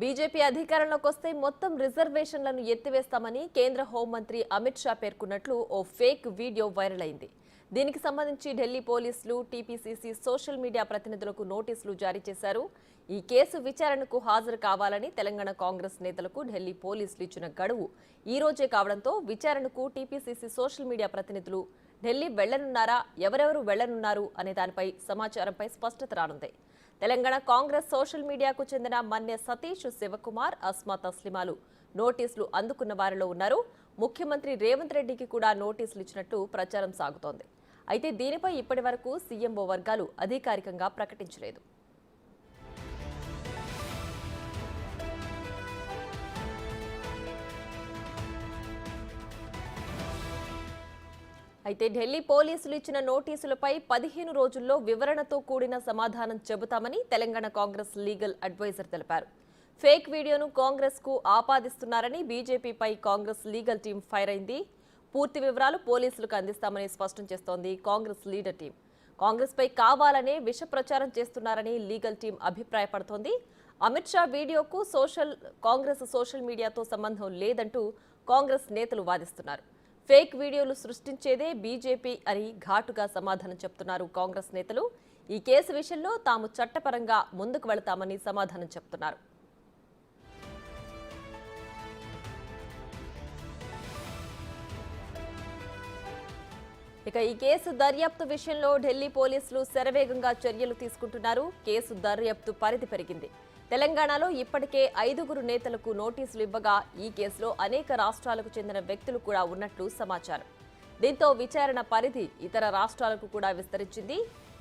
BJP అధికారంలోకి వస్తే మొత్తం రిజర్వేషన్లను ఎత్తివేస్తామని కేంద్ర హోంమంత్రి అమిత్ షా పేర్కొన్నట్లు ఓ ఫేక్ వీడియో వైరల్ అయింది. దీనికి సంబంధించి ఢిల్లీ పోలీసులు టీపీసీసీ సోషల్ మీడియా ప్రతినిధులకు నోటీసులు జారీ చేశారు. ఈ కేసు విచారణకు హాజరు కావాలని తెలంగాణ కాంగ్రెస్ నేతలకు ఢిల్లీ పోలీసులు ఇచ్చిన గడువు ఈ రోజే కావడంతో విచారణకు టీపీసీసీ సోషల్ మీడియా ప్రతినిధులు ఢిల్లీ వెళ్లనున్నారా, ఎవరెవరు వెళ్లనున్నారు అనే దానిపై సమాచారంపై స్పష్టత రానుంది. తెలంగాణ కాంగ్రెస్ సోషల్ మీడియాకు చెందిన మన్నె సతీష్, శివకుమార్, అస్మా తస్లిమాలు నోటీసులు అందుకున్న వారిలో ఉన్నారు. ముఖ్యమంత్రి రేవంత్ రెడ్డికి కూడా నోటీసులు ఇచ్చినట్టు ప్రచారం సాగుతోంది. అయితే దీనిపై ఇప్పటి వరకు సీఎంఓ వర్గాలు అధికారికంగా ప్రకటించలేదు. అయితే ఢిల్లీ పోలీసులు ఇచ్చిన నోటీసులపై 15 రోజుల్లో వివరణతో కూడిన సమాధానం చెబుతామని తెలంగాణ కాంగ్రెస్ లీగల్ అడ్వైజర్ తెలిపారు. ఫేక్ వీడియోను కాంగ్రెస్ కు ఆపాదిస్తున్నారని బీజేపీపై కాంగ్రెస్ లీగల్ టీం ఫైర్ అయింది. పూర్తి వివరాలు పోలీసులకు అందిస్తామని స్పష్టం చేస్తోంది కాంగ్రెస్ లీడర్ టీం. కాంగ్రెస్ పై కావాలనే విష ప్రచారం చేస్తున్నారని లీగల్ టీం అభిప్రాయపడుతోంది. అమిత్ షా వీడియోకు కాంగ్రెస్ సోషల్ మీడియాతో సంబంధం లేదంటూ కాంగ్రెస్ నేతలు వాదిస్తున్నారు. ఫేక్ వీడియోలు సృష్టించేదే బీజేపీ అని ఘాటుగా సమాధానం చెప్తున్నారు కాంగ్రెస్ నేతలు. ఈ కేసు విషయంలో తాము చట్టపరంగా ముందుకు వెళతామని సమాధానం చెప్తున్నారు. ఇక ఈ కేసు దర్యాప్తు విషయంలో ఢిల్లీ పోలీసులు శరవేగంగా చర్యలు తీసుకుంటున్నారు. కేసు దర్యాప్తు పరిధి పెరిగింది. తెలంగాణలో ఇప్పటికే 5 నేతలకు నోటీసులు ఇవ్వగా ఈ కేసులో అనేక రాష్ట్రాలకు చెందిన వ్యక్తులు కూడా ఉన్నట్లు సమాచారం. దీంతో విచారణ పరిధి ఇతర రాష్ట్రాలకు కూడా విస్తరించింది.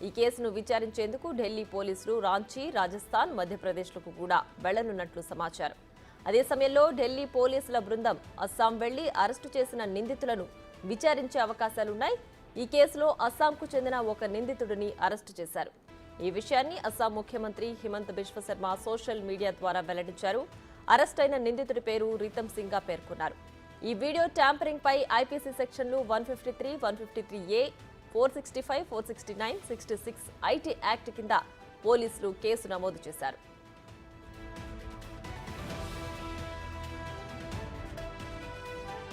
ఈ కేసును విచారించేందుకు ఢిల్లీ పోలీసులు రాంచీ, రాజస్థాన్, మధ్యప్రదేశ్లకు కూడా వెళ్లనున్నట్లు సమాచారం. అదే సమయంలో ఢిల్లీ పోలీసుల బృందం అస్సాం వెళ్లి అరెస్టు చేసిన నిందితులను విచారించే అవకాశాలున్నాయి. ఈ కేసులో అస్సాంకు చెందిన ఒక నిందితుడిని అరెస్టు చేశారు. ఈ విషయాన్ని అస్సాం ముఖ్యమంత్రి హిమంత బిశ్వ శర్మ సోషల్ మీడియా ద్వారా వెల్లడించారు. అరెస్ట్ అయిన నిందితుడి పేరు రీతమ్ సింగ్ గా పేర్కొన్నారు. ఈ వీడియో ట్యాంపరింగ్ పై ఐపీసీ సెక్షన్లు 153, 153A, 465, 469, 66 ఐటీ యాక్ట్ కింద పోలీసులు కేసు నమోదు చేశారు.